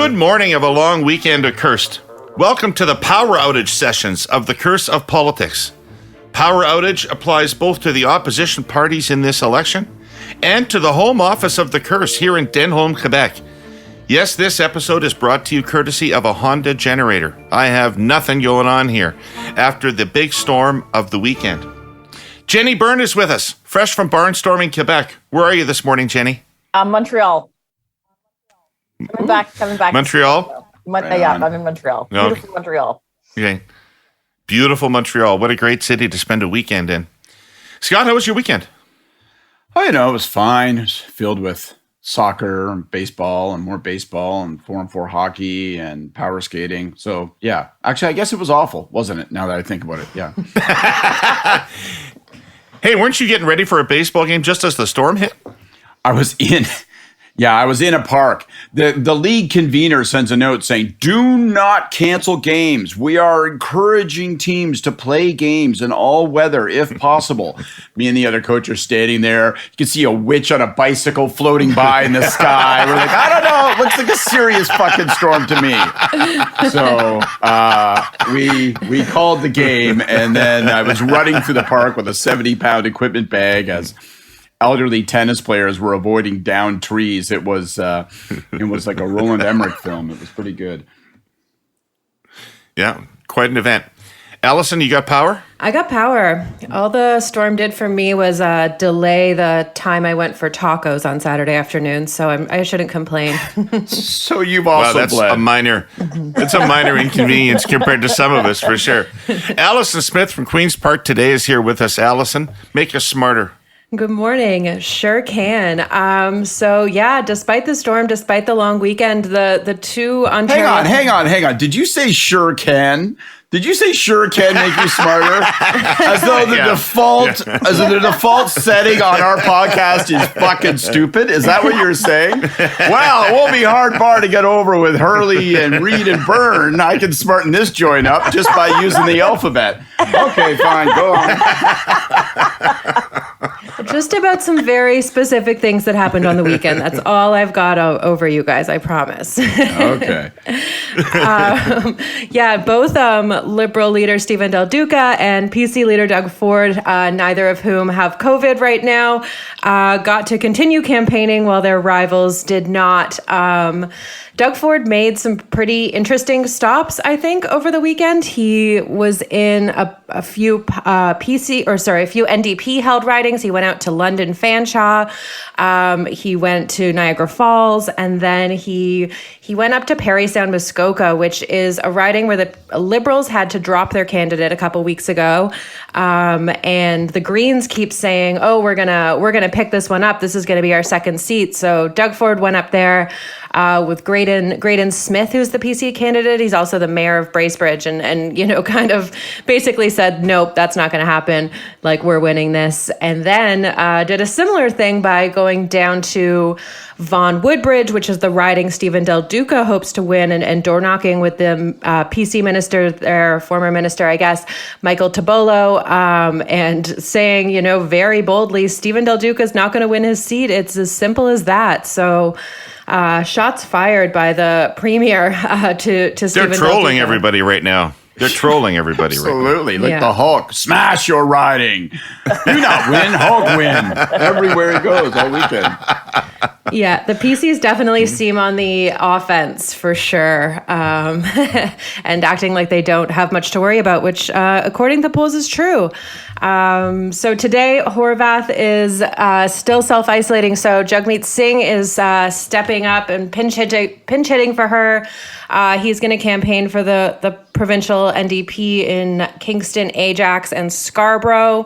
Good morning of a long weekend accursed. Welcome to the power outage sessions of the Curse of Politics. Power outage applies both to the opposition parties in this election and to the home office of the Curse here in Denholm, Quebec. Yes, this episode is brought to you courtesy of a Honda generator. I have nothing going on here after the big storm of the weekend. Jenni Byrne is with us, fresh from barnstorming Quebec. Where are you this morning, Jenni? Montreal. Coming back. Montreal? Yeah, I'm in Montreal. Okay. Beautiful Montreal. Okay. Beautiful Montreal. What a great city to spend a weekend in. Scott, how was your weekend? Oh, it was fine. It was filled with soccer and baseball and more baseball and 4-on-4 hockey and power skating. So, yeah. Actually, I guess it was awful, wasn't it? Now that I think about it, yeah. Hey, weren't you getting ready for a baseball game just as the storm hit? I was in a park. The league convener sends a note saying, do not cancel games. We are encouraging teams to play games in all weather if possible. Me and the other coach are standing there. You can see a witch on a bicycle floating by in the sky. We're like, I don't know. It looks like a serious fucking storm to me. So we called the game, and then I was running through the park with a 70-pound equipment bag as elderly tennis players were avoiding downed trees. It was like a Roland Emmerich film. It was pretty good. Yeah, quite an event. Allison, you got power? I got power. All the storm did for me was delay the time I went for tacos on Saturday afternoon, so I shouldn't complain. So you've also that's bled. It's a minor inconvenience compared to some of us, for sure. Allison Smith from Queen's Park today is here with us. Allison, make us smarter. Good morning. Sure can. So yeah, despite the storm, despite the long weekend, the two Ontario... Hang on. Did you say sure can? Did you say sure can make you smarter? As though the default setting on our podcast is fucking stupid? Is that what you're saying? Well, it won't be hard bar to get over with Herle and Reid and Byrne. I can smarten this joint up just by using the alphabet. Okay, fine, go on. Just about some very specific things that happened on the weekend. That's all I've got over you guys, I promise. Okay. Both Liberal leader Stephen Del Duca and PC leader Doug Ford, neither of whom have COVID right now, got to continue campaigning while their rivals did not. Doug Ford made some pretty interesting stops, I think, over the weekend. He was in a few NDP held ridings. He went out to London Fanshawe. He went to Niagara Falls, and then he went up to Parry Sound Muskoka, which is a riding where the Liberals had to drop their candidate a couple weeks ago. And the Greens keep saying, "Oh, we're gonna pick this one up. This is gonna be our second seat." So Doug Ford went up there with Graydon Smith, who's the PC candidate. He's also the mayor of Bracebridge, and kind of basically said, nope, that's not going to happen. Like, we're winning this. And then did a similar thing by going down to Vaughan Woodbridge, which is the riding Stephen Del Duca hopes to win, and door knocking with the PC minister, their former minister, I guess, Michael Tabolo, and saying, very boldly, Stephen Del Duca is not going to win his seat. It's as simple as that. So shots fired by the premier to Stephen. They're trolling everybody right now. They're trolling everybody right now. Absolutely. Like the Hulk. Smash your riding. Do not win. Hulk win. Everywhere he goes all weekend. Yeah, the PCs definitely seem on the offense for sure, and acting like they don't have much to worry about, which, according to the polls, is true. So today, Horwath is still self-isolating, so Jagmeet Singh is stepping up and pinch hitting for her. He's going to campaign for the provincial NDP in Kingston, Ajax, and Scarborough.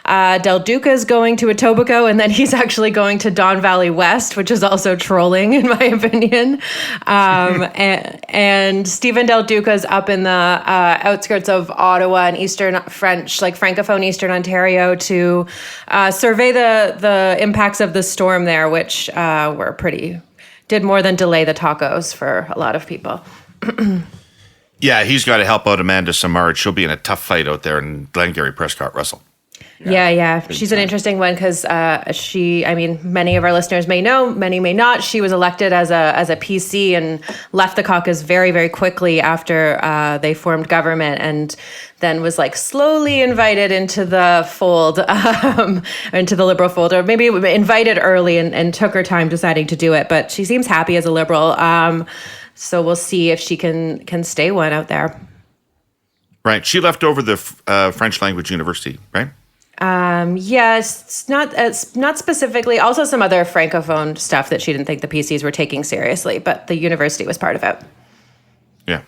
Del Duca is going to Etobicoke, and then he's actually going to Don Valley West, which is also trolling, in my opinion. And Stephen Del Duca is up in the outskirts of Ottawa and Eastern French, like Francophone Eastern Ontario, to survey the impacts of the storm there, which did more than delay the tacos for a lot of people. Yeah, he's got to help out Amanda Samard. She'll be in a tough fight out there in Glengarry Prescott Russell. Yeah. She's an interesting one because many of our listeners may know, many may not. She was elected as a PC and left the caucus very, very quickly after they formed government, and then was like slowly invited into the fold, into the Liberal fold, or maybe invited early and took her time deciding to do it. But she seems happy as a Liberal. So we'll see if she can stay one out there. Right. She left over the French language university, right? Yes, not specifically. Also, some other francophone stuff that she didn't think the PCs were taking seriously, but the university was part of it. Yeah,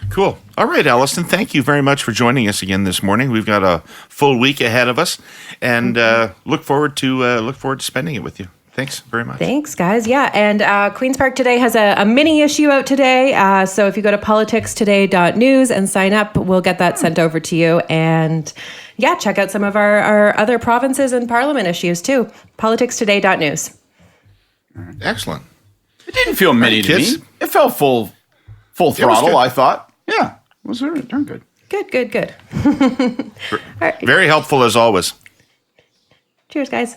cool. All right, Allison, thank you very much for joining us again this morning. We've got a full week ahead of us, and look forward to spending it with you. Thanks very much. Thanks, guys. Yeah, and Queen's Park Today has a mini issue out today. So if you go to politicstoday.news and sign up, we'll get that sent over to you. And yeah, check out some of our other provinces and parliament issues too. Politicstoday.news. Excellent. It didn't feel mini to me. It felt full throttle, I thought. Yeah, it was darn good. Good. All right. Very helpful as always. Cheers, guys.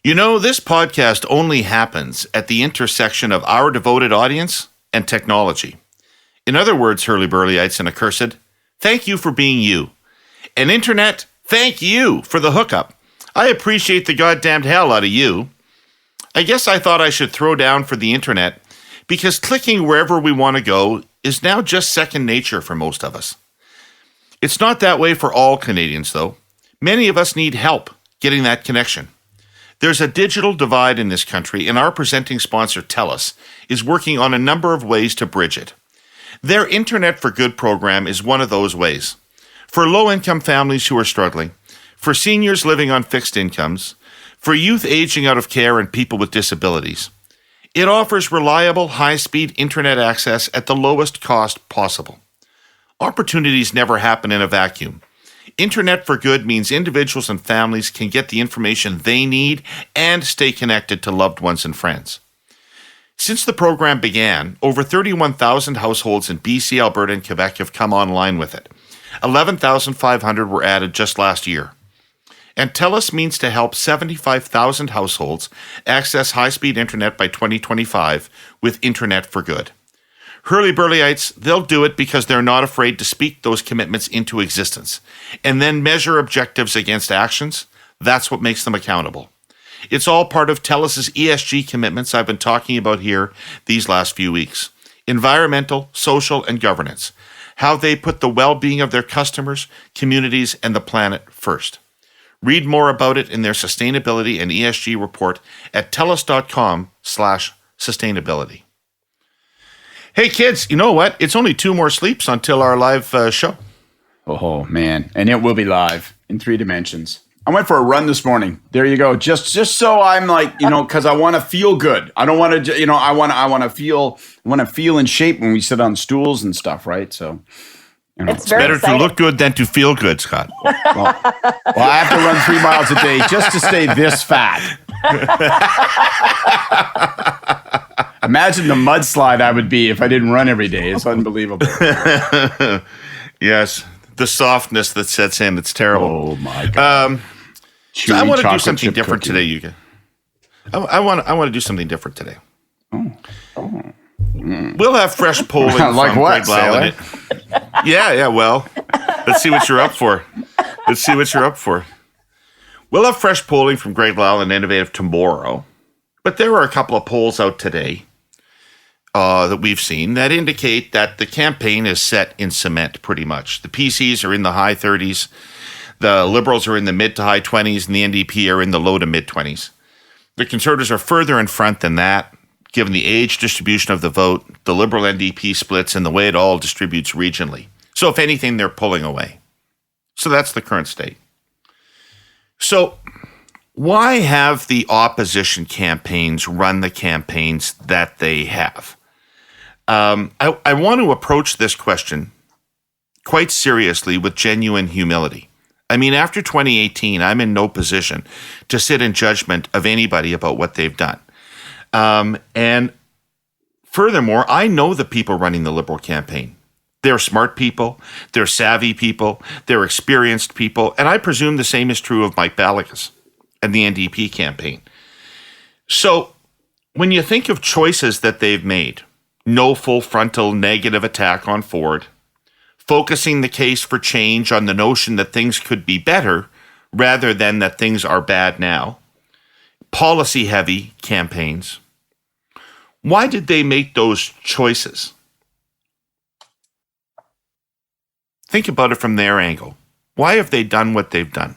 You know, this podcast only happens at the intersection of our devoted audience and technology. In other words, Hurly-burlyites and accursed, thank you for being you. And Internet, thank you for the hookup. I appreciate the goddamned hell out of you. I guess I thought I should throw down for the Internet because clicking wherever we want to go is now just second nature for most of us. It's not that way for all Canadians, though. Many of us need help getting that connection. There's a digital divide in this country, and our presenting sponsor, TELUS, is working on a number of ways to bridge it. Their Internet for Good program is one of those ways. For low-income families who are struggling, for seniors living on fixed incomes, for youth aging out of care and people with disabilities. It offers reliable, high-speed Internet access at the lowest cost possible. Opportunities never happen in a vacuum. Internet for Good means individuals and families can get the information they need and stay connected to loved ones and friends. Since the program began, over 31,000 households in BC, Alberta, and Quebec have come online with it. 11,500 were added just last year. And TELUS means to help 75,000 households access high-speed internet by 2025 with Internet for Good. Hurly-burlyites, they'll do it because they're not afraid to speak those commitments into existence and then measure objectives against actions. That's what makes them accountable. It's all part of TELUS's ESG commitments I've been talking about here these last few weeks. Environmental, social, and governance. How they put the well-being of their customers, communities, and the planet first. Read more about it in their sustainability and ESG report at telus.com/sustainability. Hey kids, you know what? It's only 2 more sleeps until our live show. Oh man, and it will be live in 3 dimensions. I went for a run this morning. There you go. Just so I'm like, because I want to feel good. I don't want to, I want to feel in shape when we sit on stools and stuff, right? So, It's better exciting. to look good than to feel good, Scott. Well, I have to run 3 miles a day just to stay this fat. Imagine the mudslide I would be if I didn't run every day. It's unbelievable. Yes, the softness that sets in, it's terrible. Oh my God. So I want to do something chip different cookie. today, you guys. I want to do something different today. We'll have fresh polling Like from what, Greg Lyle in it. Yeah, well, let's see what you're up for. We'll have fresh polling from Greg Lyle and Innovative tomorrow. But there are a couple of polls out today that we've seen that indicate that the campaign is set in cement pretty much. The PCs are in the high 30s. The Liberals are in the mid to high 20s, and the NDP are in the low to mid 20s. The Conservatives are further in front than that, given the age distribution of the vote, the Liberal NDP splits, and the way it all distributes regionally. So if anything, they're pulling away. So that's the current state. So why have the opposition campaigns run the campaigns that they have? I want to approach this question quite seriously with genuine humility. I mean, after 2018, I'm in no position to sit in judgment of anybody about what they've done. And furthermore, I know the people running the Liberal campaign. They're smart people, they're savvy people, they're experienced people, and I presume the same is true of Mike Balakas and the NDP campaign. So when you think of choices that they've made, no full frontal negative attack on Ford, focusing the case for change on the notion that things could be better rather than that things are bad now, policy-heavy campaigns, why did they make those choices? Think about it from their angle. Why have they done what they've done?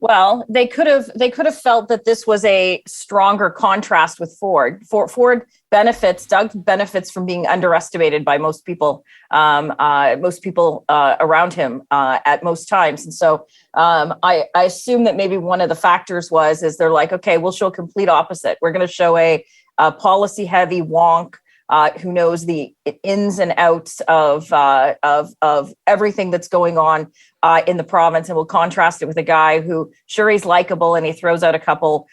Well, they could have felt that this was a stronger contrast with Ford. Ford benefits, Doug benefits from being underestimated by most people around him at most times. And so I assume that maybe one of the factors is they're like, okay, we'll show a complete opposite. We're going to show a policy heavy wonk who knows the ins and outs of everything that's going on in the province, and we'll contrast it with a guy who, sure, he's likable and he throws out a couple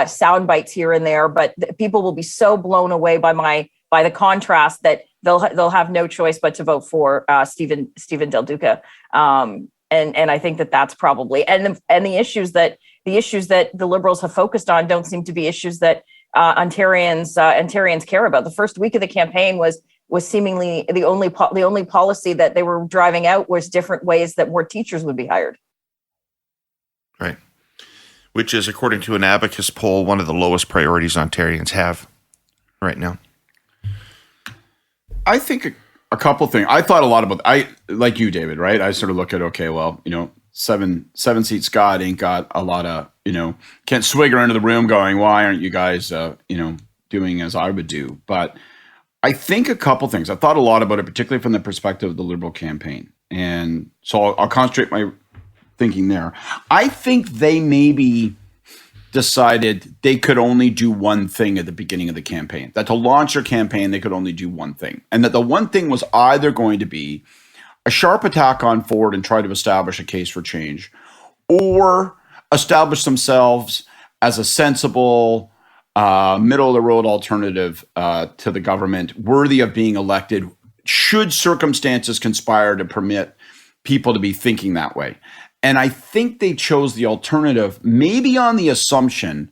sound bites here and there, but people will be so blown away by the contrast that they'll have no choice but to vote for Stephen Del Duca. And I think that's probably the issues that the Liberals have focused on don't seem to be issues that Ontarians care about. The first week of the campaign was seemingly the only policy that they were driving out was different ways that more teachers would be hired. Right. Which is, according to an Abacus poll, one of the lowest priorities Ontarians have right now. I think a couple things. I thought a lot about, like you, David, right? I sort of look at, okay, well, seven seat Scott ain't got a lot of, can't swigger into the room going, why aren't you guys, doing as I would do? But I think a couple things. I thought a lot about it, particularly from the perspective of the Liberal campaign. And so I'll concentrate my thinking there. I think they maybe decided they could only do one thing at the beginning of the campaign, that to launch their campaign, they could only do one thing. And that the one thing was either going to be a sharp attack on Ford and try to establish a case for change, or establish themselves as a sensible, middle-of-the-road alternative to the government, worthy of being elected, should circumstances conspire to permit people to be thinking that way. And I think they chose the alternative, maybe on the assumption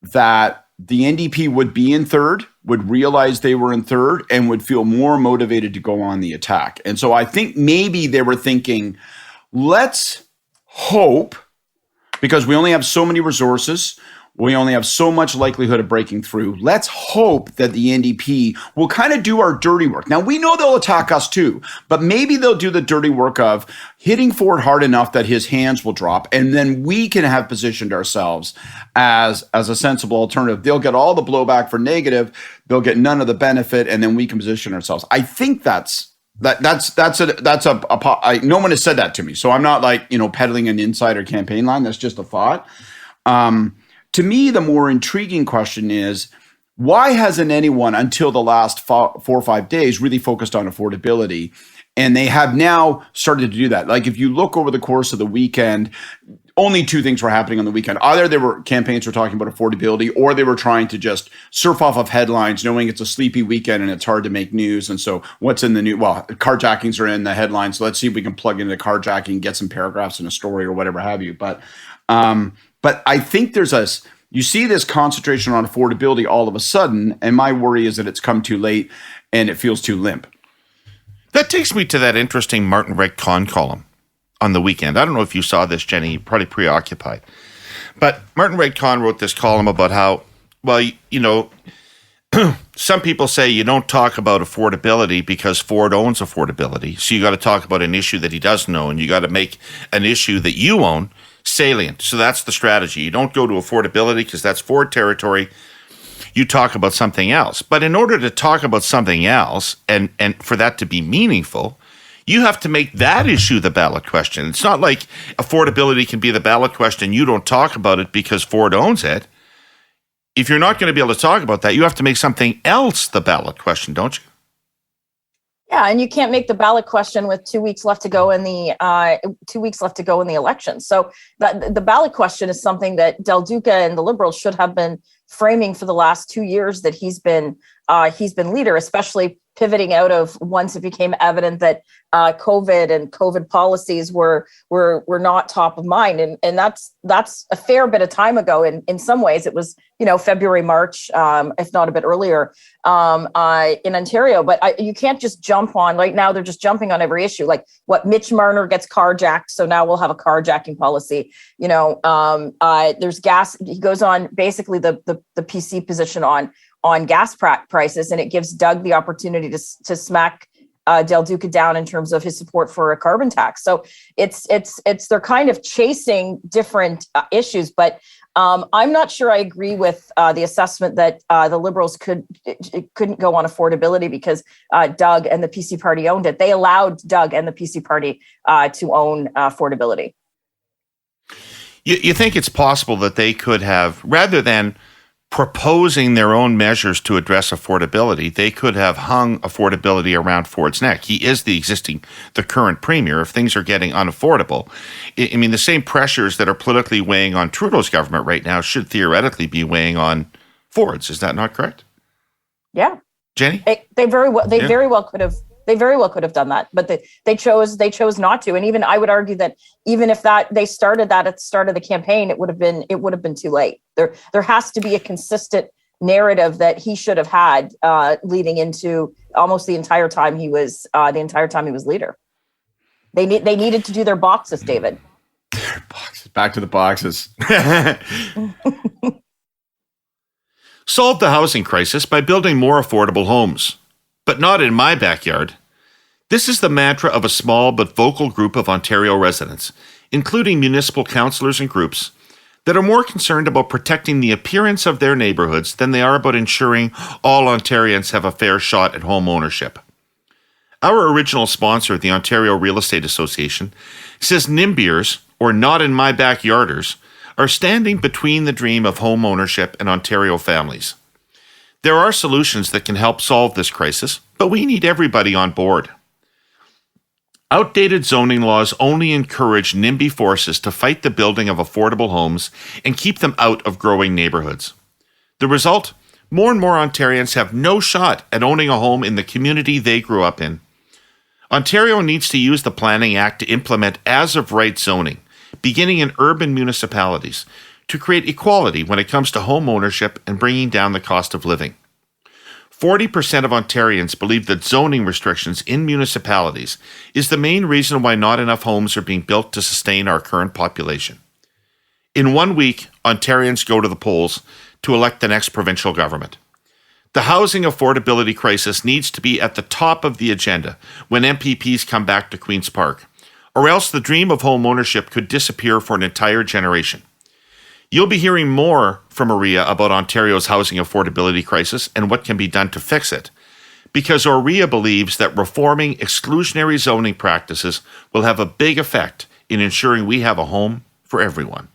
that the NDP would be in third, would realize they were in third, and would feel more motivated to go on the attack. And so I think maybe they were thinking, let's hope, because we only have so many resources, we only have so much likelihood of breaking through. Let's hope that the NDP will kind of do our dirty work. Now, we know they'll attack us too, but maybe they'll do the dirty work of hitting Ford hard enough that his hands will drop, and then we can have positioned ourselves as a sensible alternative. They'll get all the blowback for negative, they'll get none of the benefit, and then we can position ourselves. I think that's no one has said that to me, so I'm not like, peddling an insider campaign line. That's just a thought. To me, the more intriguing question is, why hasn't anyone until the last 4 or 5 days really focused on affordability? And they have now started to do that. Like, if you look over the course of the weekend, only two things were happening on the weekend. Either there were campaigns were talking about affordability, or they were trying to just surf off of headlines, knowing it's a sleepy weekend and it's hard to make news. And so what's in the news? Well, carjackings are in the headlines. So let's see if we can plug into carjacking, get some paragraphs in a story or whatever have you. But I think you see this concentration on affordability all of a sudden, and my worry is that it's come too late and it feels too limp. That takes me to that interesting Martin Redcon column on the weekend. I don't know if you saw this, Jenny, you're probably preoccupied. But Martin Redcon wrote this column about how, some people say you don't talk about affordability because Ford owns affordability. So you got to talk about an issue that he doesn't own. You got to make an issue that you own salient. So that's the strategy. You don't go to affordability because that's Ford territory. You talk about something else. But in order to talk about something else and for that to be meaningful, you have to make that issue the ballot question. It's not like affordability can be the ballot question. You don't talk about it because Ford owns it. If you're not going to be able to talk about that, you have to make something else the ballot question, don't you? Yeah, and you can't make the ballot question with 2 weeks left to go in the election. So the ballot question is something that Del Duca and the Liberals should have been framing for the last 2 years that he's been he's been leader, especially pivoting out of once it became evident that COVID and COVID policies were not top of mind, and that's a fair bit of time ago. In some ways, it was February, March, if not a bit earlier, in Ontario. But you can't just jump on. Right now, they're just jumping on every issue. Like what Mitch Marner gets carjacked, so now we'll have a carjacking policy. There's gas. He goes on basically the PC position on gas prices, and it gives Doug the opportunity to smack Del Duca down in terms of his support for a carbon tax. So it's they're kind of chasing different issues, but I'm not sure I agree with the assessment that the Liberals couldn't go on affordability because Doug and the PC party owned it. They allowed Doug and the PC party to own affordability. You think it's possible that they could have, rather than proposing their own measures to address affordability, they could have hung affordability around Ford's neck. He is the current premier. If things are getting unaffordable, I mean, the same pressures that are politically weighing on Trudeau's government right now should theoretically be weighing on Ford's. Is that not correct? Yeah. Jenny? They very well could have. They very well could have done that, but they chose not to. And even I would argue that even if they started that at the start of the campaign, it would have been too late. There has to be a consistent narrative that he should have had leading into almost the entire time he was leader. They needed to do their boxes, David. Boxes. Back to the boxes. Solve the housing crisis by building more affordable homes. But not in my backyard. This is the mantra of a small but vocal group of Ontario residents, including municipal councillors and groups, that are more concerned about protecting the appearance of their neighbourhoods than they are about ensuring all Ontarians have a fair shot at home ownership. Our original sponsor, the Ontario Real Estate Association, says NIMBYers, or not in my backyarders, are standing between the dream of home ownership and Ontario families. There are solutions that can help solve this crisis, but we need everybody on board. Outdated zoning laws only encourage NIMBY forces to fight the building of affordable homes and keep them out of growing neighborhoods. The result? More and more Ontarians have no shot at owning a home in the community they grew up in. Ontario needs to use the Planning Act to implement as-of-right zoning, beginning in urban municipalities, to create equality when it comes to home ownership and bringing down the cost of living. 40% of Ontarians believe that zoning restrictions in municipalities is the main reason why not enough homes are being built to sustain our current population. In 1 week, Ontarians go to the polls to elect the next provincial government. The housing affordability crisis needs to be at the top of the agenda when MPPs come back to Queen's Park, or else the dream of home ownership could disappear for an entire generation. You'll be hearing more from Maria about Ontario's housing affordability crisis and what can be done to fix it, because Aurea believes that reforming exclusionary zoning practices will have a big effect in ensuring we have a home for everyone.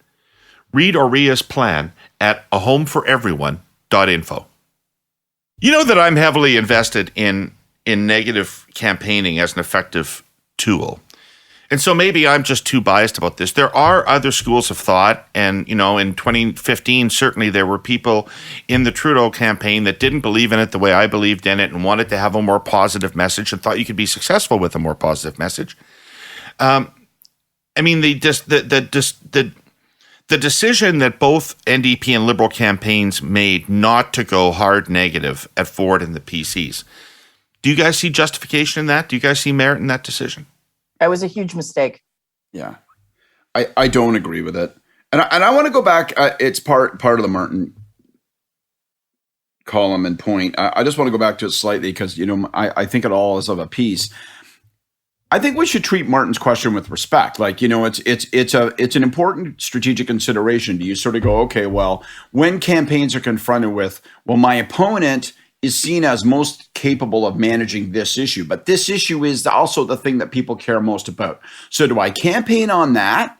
Read Aurea's plan at ahomeforeveryone.info. You know that I'm heavily invested in negative campaigning as an effective tool. And so maybe I'm just too biased about this. There are other schools of thought. And, in 2015, certainly there were people in the Trudeau campaign that didn't believe in it the way I believed in it and wanted to have a more positive message and thought you could be successful with a more positive message. The decision that both NDP and Liberal campaigns made not to go hard negative at Ford and the PCs. Do you guys see justification in that? Do you guys see merit in that decision? That was a huge mistake. Yeah, I don't agree with it, and I want to go back. It's part of the Martin column and point. I just want to go back to it slightly because I think it all is of a piece. I think we should treat Martin's question with respect. It's an important strategic consideration. Do you sort of go, okay, well, when campaigns are confronted with, well, my opponent is seen as most capable of managing this issue, but this issue is also the thing that people care most about. So do I campaign on that,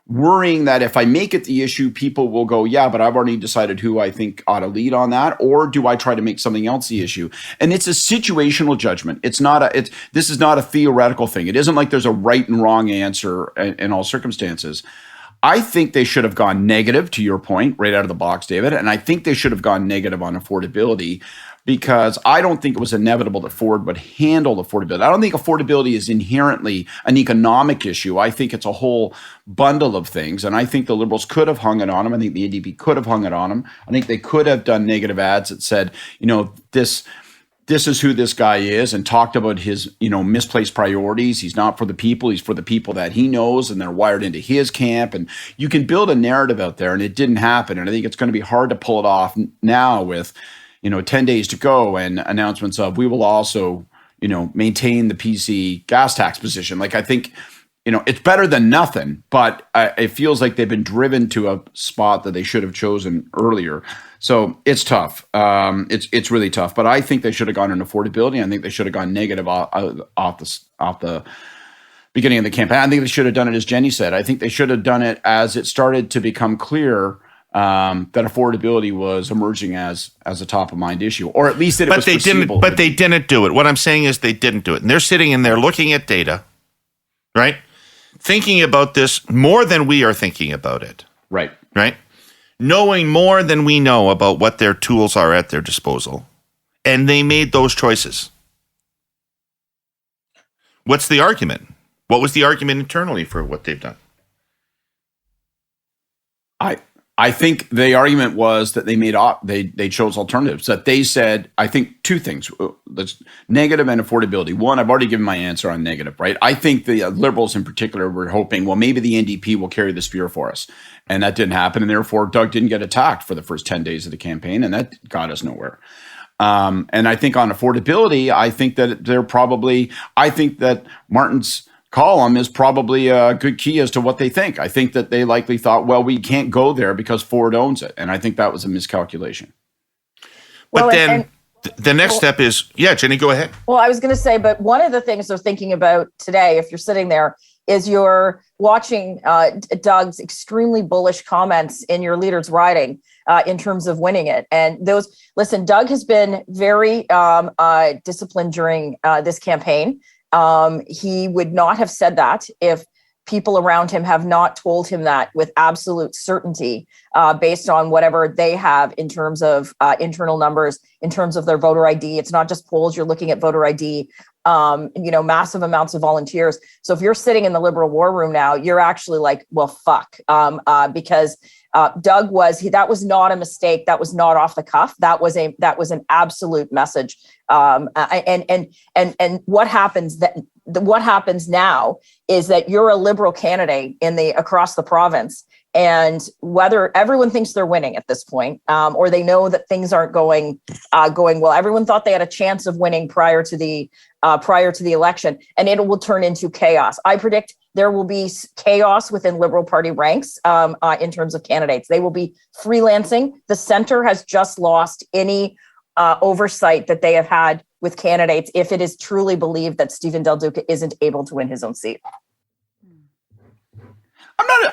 worrying that if I make it the issue, people will go, yeah, but I've already decided who I think ought to lead on that, or do I try to make something else the issue? And it's a situational judgment. This is not a theoretical thing. It isn't like there's a right and wrong answer in all circumstances. I think they should have gone negative, to your point, right out of the box, David, and I think they should have gone negative on affordability because I don't think it was inevitable that Ford would handle affordability. I don't think affordability is inherently an economic issue. I think it's a whole bundle of things, and I think the Liberals could have hung it on him. I think the NDP could have hung it on him. I think they could have done negative ads that said, this is who this guy is, and talked about his, misplaced priorities. He's not for the people. He's for the people that he knows, and they're wired into his camp. And you can build a narrative out there, and it didn't happen. And I think it's going to be hard to pull it off now with, 10 days to go and announcements of, we will also, maintain the PC gas tax position. Like, I think, it's better than nothing, but it feels like they've been driven to a spot that they should have chosen earlier. So it's tough. It's really tough. But I think they should have gone on affordability. I think they should have gone negative off the beginning of the campaign. I think they should have done it as Jenni said. I think they should have done it as it started to become clear that affordability was emerging as a top of mind issue, or at least that it was foreseeable. But they didn't do it. What I'm saying is they didn't do it, and they're sitting in there looking at data, right? Thinking about this more than we are thinking about it. Right. Knowing more than we know about what their tools are at their disposal. And they made those choices. What's the argument? What was the argument internally for what they've done? I think the argument was that they chose alternatives. That they said, I think two things: that's negative and affordability. One, I've already given my answer on negative, right? I think the Liberals in particular were hoping, well, maybe the NDP will carry the spear for us, and that didn't happen, and therefore Doug didn't get attacked for the first 10 days of the campaign, and that got us nowhere. And I think on affordability, I think that Martin's column is probably a good key as to what they think. I think that they likely thought, well, we can't go there because Ford owns it. And I think that was a miscalculation. But the next step is, Jenni, go ahead. Well, I was going to say, but one of the things they're thinking about today, if you're sitting there, is you're watching Doug's extremely bullish comments in your leader's riding in terms of winning it. And Doug has been very disciplined during this campaign. He would not have said that if people around him have not told him that with absolute certainty, based on whatever they have in terms of internal numbers, in terms of their voter ID. It's not just polls. You're looking at voter ID, massive amounts of volunteers. So if you're sitting in the Liberal war room now, you're actually like, well, fuck, because Doug that was not a mistake. That was not off the cuff. That was an absolute message. And what happens now is that you're a Liberal candidate across the province, and whether everyone thinks they're winning at this point, or they know that things aren't going well. Everyone thought they had a chance of winning prior to the election, and it will turn into chaos. I predict there will be chaos within Liberal Party ranks in terms of candidates. They will be freelancing. The centre has just lost any oversight that they have had with candidates if it is truly believed that Stephen Del Duca isn't able to win his own seat.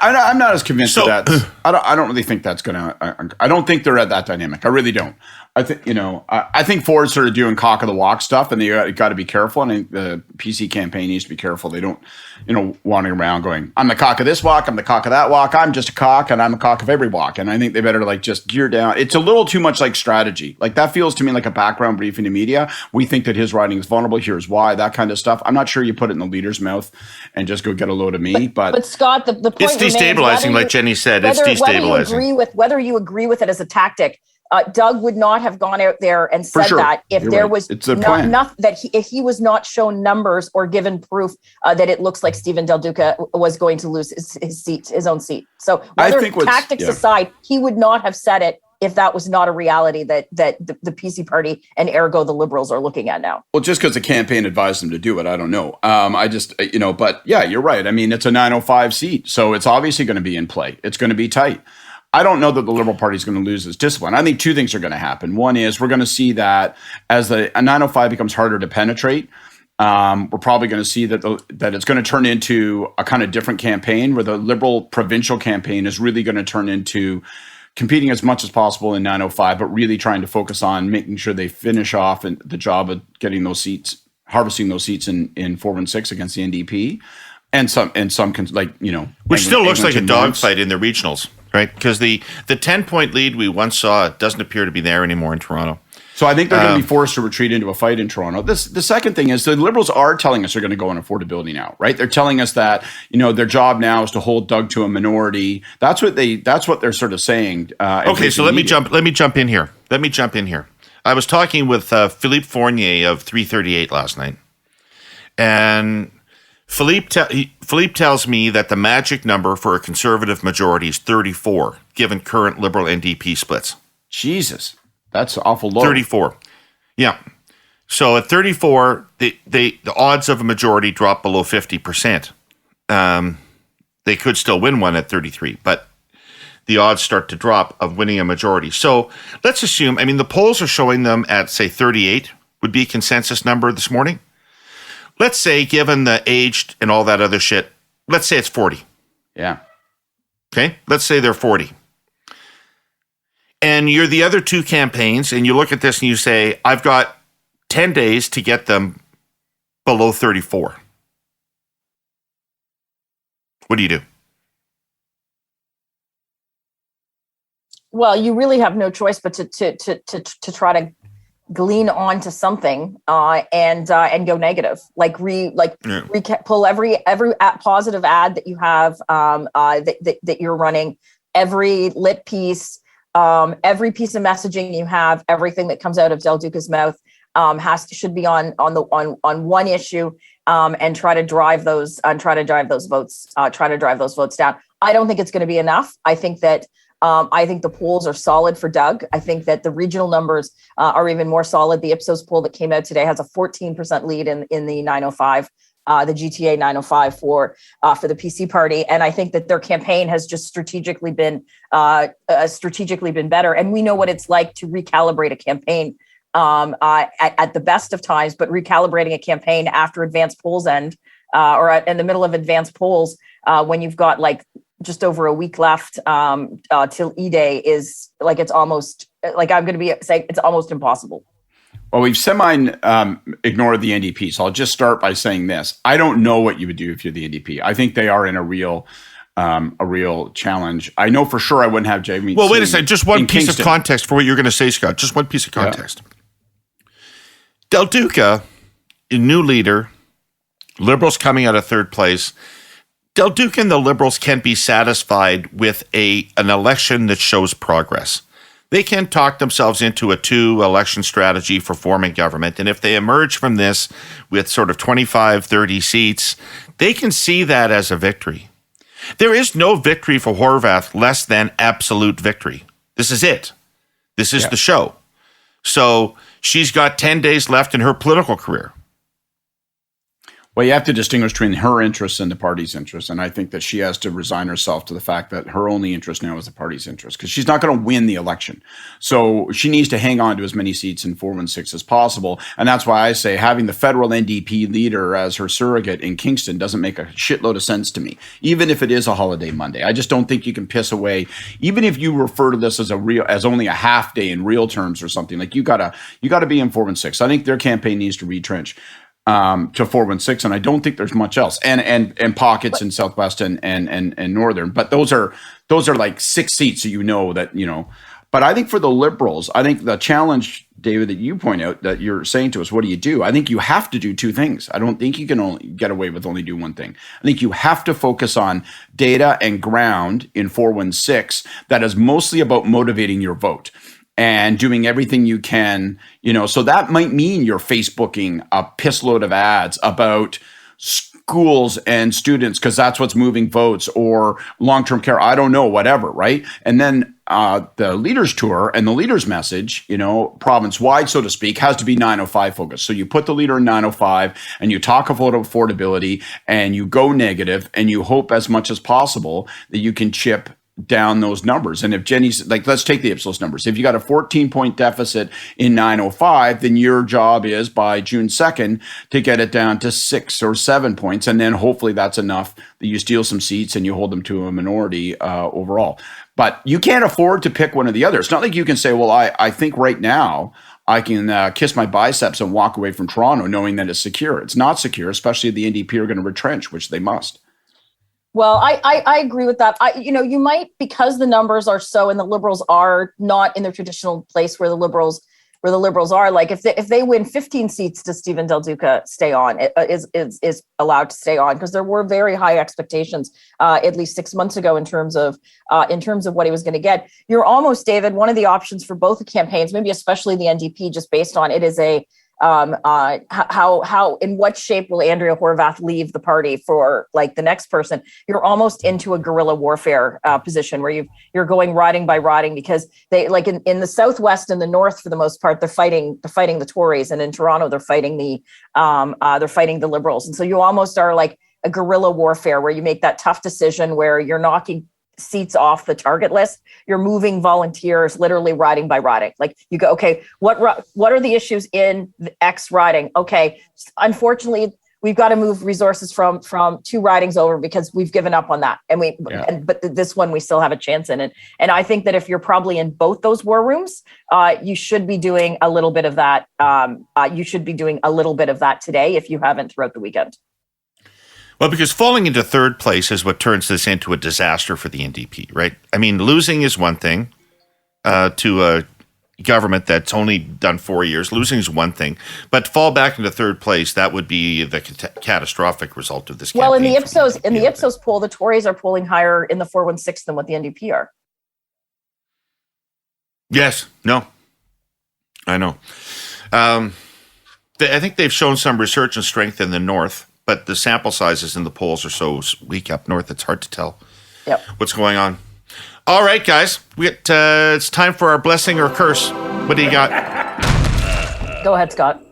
I'm not as convinced of that. I don't really think that's gonna. I don't think they're at that dynamic. I really don't. I think I think Ford's sort of doing cock of the walk stuff, and they got to be careful. And I think the PC campaign needs to be careful. They don't, wandering around going, "I'm the cock of this walk. I'm the cock of that walk. I'm just a cock, and I'm a cock of every walk." And I think they better just gear down. It's a little too much like strategy. Like that feels to me like a background briefing to media. We think that his writing is vulnerable. Here's why. That kind of stuff. I'm not sure you put it in the leader's mouth and just go get a load of me. But Scott, the point it's destabilizing, like Jenni said. It's destabilizing. Whether you agree with it as a tactic, Doug would not have gone out there and said that if You're there right. was enough that if he was not shown numbers or given proof that it looks like Stephen Del Duca was going to lose his own seat. So tactics aside, he would not have said it if that was not a reality that the PC party and ergo the Liberals are looking at now. Well, just because the campaign advised him to do it, I don't know. But yeah, you're right. I mean, it's a 905 seat, so it's obviously going to be in play. It's going to be tight. I don't know that the Liberal Party is going to lose its discipline. I think two things are going to happen. One is we're going to see that as a 905 becomes harder to penetrate, we're probably going to see that it's going to turn into a kind of different campaign where the Liberal provincial campaign is really going to turn into competing as much as possible in 905, but really trying to focus on making sure they finish off the job of getting those seats, harvesting those seats in 416 against the NDP, and some which still looks like a dogfight in the regionals, right? Because the 10-point lead we once saw doesn't appear to be there anymore in Toronto. So I think they're going to be forced to retreat into a fight in Toronto. The second thing is the Liberals are telling us they're going to go on affordability now, right? They're telling us that, their job now is to hold Doug to a minority. That's what they're sort of saying. Okay, so let me jump in here. I was talking with Philippe Fournier of 338 last night, and Philippe tells me that the magic number for a Conservative majority is 34, given current Liberal NDP splits. Jesus. That's awful low. 34. Yeah. So at 34, the odds of a majority drop below 50%. They could still win one at 33, but the odds start to drop of winning a majority. So let's assume, the polls are showing them at, say, 38 would be a consensus number this morning. Let's say, given the age and all that other shit, let's say it's 40. Yeah. Okay? Let's say they're 40. And you're the other two campaigns, and you look at this and you say, I've got 10 days to get them below 34. What do you do? Well, you really have no choice but to try to glean onto something and go negative, pull every positive ad that you have that you're running, every lit piece. Every piece of messaging you have, everything that comes out of Del Duca's mouth should be on one issue, and try to drive those votes down. I don't think it's going to be enough. I think that the polls are solid for Doug. I think that the regional numbers are even more solid. The Ipsos poll that came out today has a 14% lead in the 905. The GTA 905 for the PC party, and I think that their campaign has just strategically been better. And we know what it's like to recalibrate a campaign at the best of times, but recalibrating a campaign after advanced polls end in the middle of advanced polls when you've got just over a week left till E-Day is it's almost I'm going to be saying it's almost impossible. Well, we've ignored the NDP, so I'll just start by saying this. I don't know what you would do if you're the NDP. I think they are in a real challenge. I know for sure I wouldn't have Jamie. Well, wait a second. Just one piece of context for what you're going to say, Scott. Just one piece of context. Yeah. Del Duca, a new leader, Liberals coming out of third place. Del Duca and the Liberals can be satisfied with an election that shows progress. They can talk themselves into a 2-election strategy for forming government. And if they emerge from this with sort of 25, 30 seats, they can see that as a victory. There is no victory for Horwath less than absolute victory. This is it. This is the show. So she's got 10 days left in her political career. Well, you have to distinguish between her interests and the party's interests. And I think that she has to resign herself to the fact that her only interest now is the party's interest, because she's not going to win the election. So she needs to hang on to as many seats in 416 as possible. And that's why I say having the federal NDP leader as her surrogate in Kingston doesn't make a shitload of sense to me, even if it is a holiday Monday. I just don't think you can piss away, even if you refer to this as only a half day in real terms or something. You gotta be in 416. I think their campaign needs to retrench to 416, and I don't think there's much else, and pockets in Southwest and Northern, but those are 6 seats, so But I think for the Liberals, I think the challenge, David, that you point out, that you're saying to us, what do you do? I think you have to do two things. I don't think you can only get away with only do one thing. I think you have to focus on data and ground in 416 that is mostly about motivating your vote and doing everything you can, so that might mean you're Facebooking a piss load of ads about schools and students, because that's what's moving votes, or long-term care, I don't know, whatever, right? And then the leaders tour and the leaders message, province-wide, so to speak, has to be 905 focused. So you put the leader in 905 and you talk about affordability and you go negative and you hope as much as possible that you can chip down those numbers. And if Jenni's let's take the Ipsos numbers. If you got a 14-point deficit in 905, then your job is by June 2nd to get it down to 6 or 7 points. And then hopefully that's enough that you steal some seats and you hold them to a minority overall. But you can't afford to pick one or the other. It's not like you can say, well, I think right now I can kiss my biceps and walk away from Toronto knowing that it's secure. It's not secure, especially if the NDP are going to retrench, which they must. Well, I agree with that. You might, because the numbers are so, and the Liberals are not in their traditional place where the Liberals where the Liberals are. Like if they win 15 seats, does Stephen Del Duca stay on? Is allowed to stay on? Because there were very high expectations at least 6 months ago in terms of what he was going to get. You're almost, David, one of the options for both the campaigns, maybe especially the NDP, just based on it is a how in what shape will Andrea Horwath leave the party for like the next person? You're almost into a guerrilla warfare position where you're going riding by riding, because they like in the Southwest and the North for the most part they're fighting the Tories, and in Toronto they're fighting the Liberals, and so you almost are like a guerrilla warfare where you make that tough decision where you're knocking seats off the target list. You're moving volunteers literally riding by riding. Like you go, okay, what are the issues in the X riding? Okay, unfortunately, we've got to move resources from 2 ridings over because we've given up on that. But this one we still have a chance in it. And I think that if you're probably in both those war rooms, you should be doing a little bit of that. You should be doing a little bit of that today if you haven't throughout the weekend. Well, because falling into third place is what turns this into a disaster for the NDP, right? I mean, losing is one thing to a government that's only done 4 years. Losing is one thing, but to fall back into third place, that would be the catastrophic result of this campaign. Well, in the Ipsos poll, the Tories are polling higher in the 416 than what the NDP are. Yes, no, I know. I think they've shown some resurgent strength in the North, but the sample sizes in the polls are so weak up north, it's hard to tell what's going on. All right, guys, it's time for our blessing or curse. What do you got? Go ahead, Scott.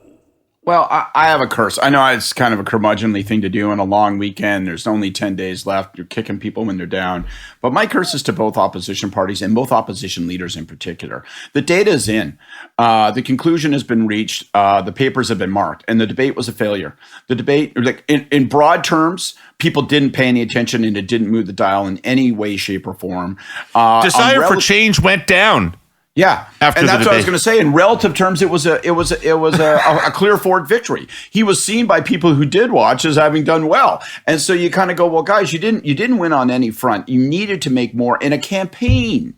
Well, I have a curse. I know it's kind of a curmudgeonly thing to do on a long weekend. There's only 10 days left. You're kicking people when they're down. But my curse is to both opposition parties and both opposition leaders in particular. The data is in. The conclusion has been reached. The papers have been marked. And the debate was a failure. The debate, like in broad terms, people didn't pay any attention and it didn't move the dial in any way, shape, or form. Desire for change went down. Yeah, and that's what I was going to say. In relative terms, it was a clear Ford victory. He was seen by people who did watch as having done well, and so you kind of go, well, guys, you didn't win on any front. You needed to make more in a campaign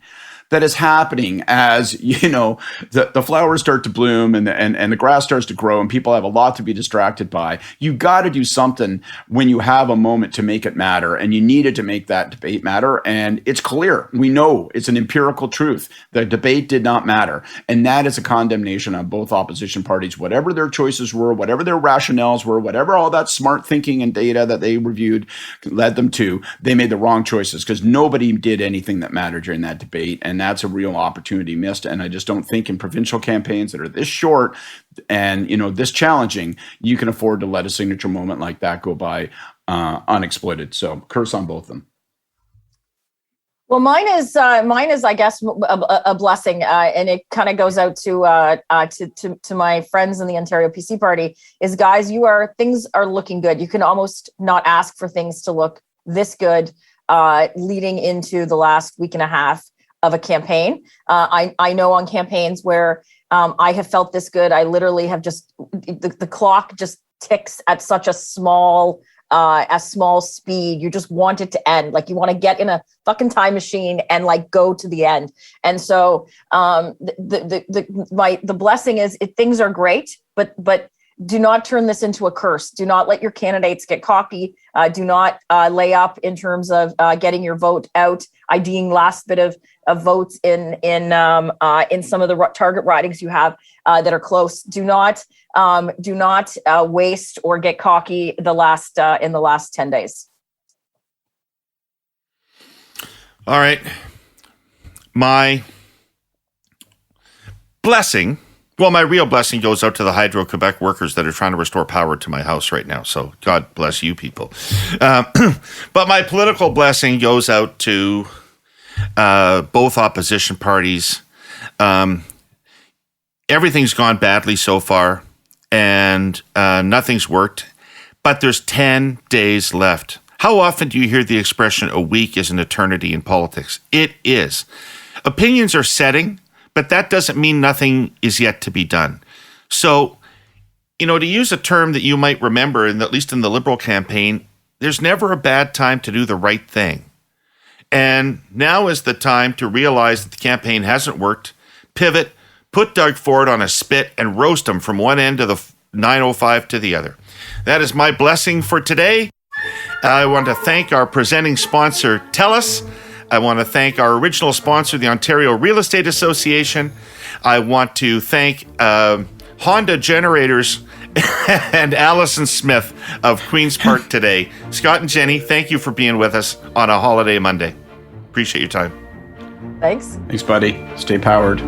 that is happening as the flowers start to bloom and the grass starts to grow and people have a lot to be distracted by. You got to do something when you have a moment to make it matter, and you needed to make that debate matter. And it's clear, we know it's an empirical truth. The debate did not matter, and that is a condemnation on both opposition parties. Whatever their choices were, whatever their rationales were, whatever all that smart thinking and data that they reviewed led them to, they made the wrong choices because nobody did anything that mattered during that debate. And that's a real opportunity missed. And I just don't think in provincial campaigns that are this short and this challenging, you can afford to let a signature moment like that go by unexploited. So curse on both of them. Well, mine is, I guess, a blessing, and it kind of goes out to my friends in the Ontario PC Party. Is, guys, things are looking good. You can almost not ask for things to look this good, leading into the last week and a half of a campaign. I know on campaigns where I have felt this good, I literally have just the clock just ticks at such a small speed. You just want it to end. Like you want to get in a fucking time machine and like go to the end. And so the blessing is things are great, but do not turn this into a curse. Do not let your candidates get cocky. Do not lay up in terms of getting your vote out, IDing last bit of votes in some of the target ridings you have that are close. Do not waste or get cocky in the last 10 days. All right, my blessing. Well, my real blessing goes out to the Hydro-Quebec workers that are trying to restore power to my house right now. So God bless you people. But my political blessing goes out to both opposition parties. Everything's gone badly so far, and nothing's worked. But there's 10 days left. How often do you hear the expression, a week is an eternity in politics? It is. Opinions are setting, but that doesn't mean nothing is yet to be done. So, to use a term that you might remember, at least in the Liberal campaign, there's never a bad time to do the right thing. And now is the time to realize that the campaign hasn't worked, pivot, put Doug Ford on a spit and roast him from one end of the 905 to the other. That is my blessing for today. I want to thank our presenting sponsor, TELUS. I want to thank our original sponsor, the Ontario Real Estate Association. I want to thank Honda Generators and Allison Smith of Queen's Park today. Scott and Jenny, thank you for being with us on a holiday Monday. Appreciate your time. Thanks. Thanks, buddy. Stay powered.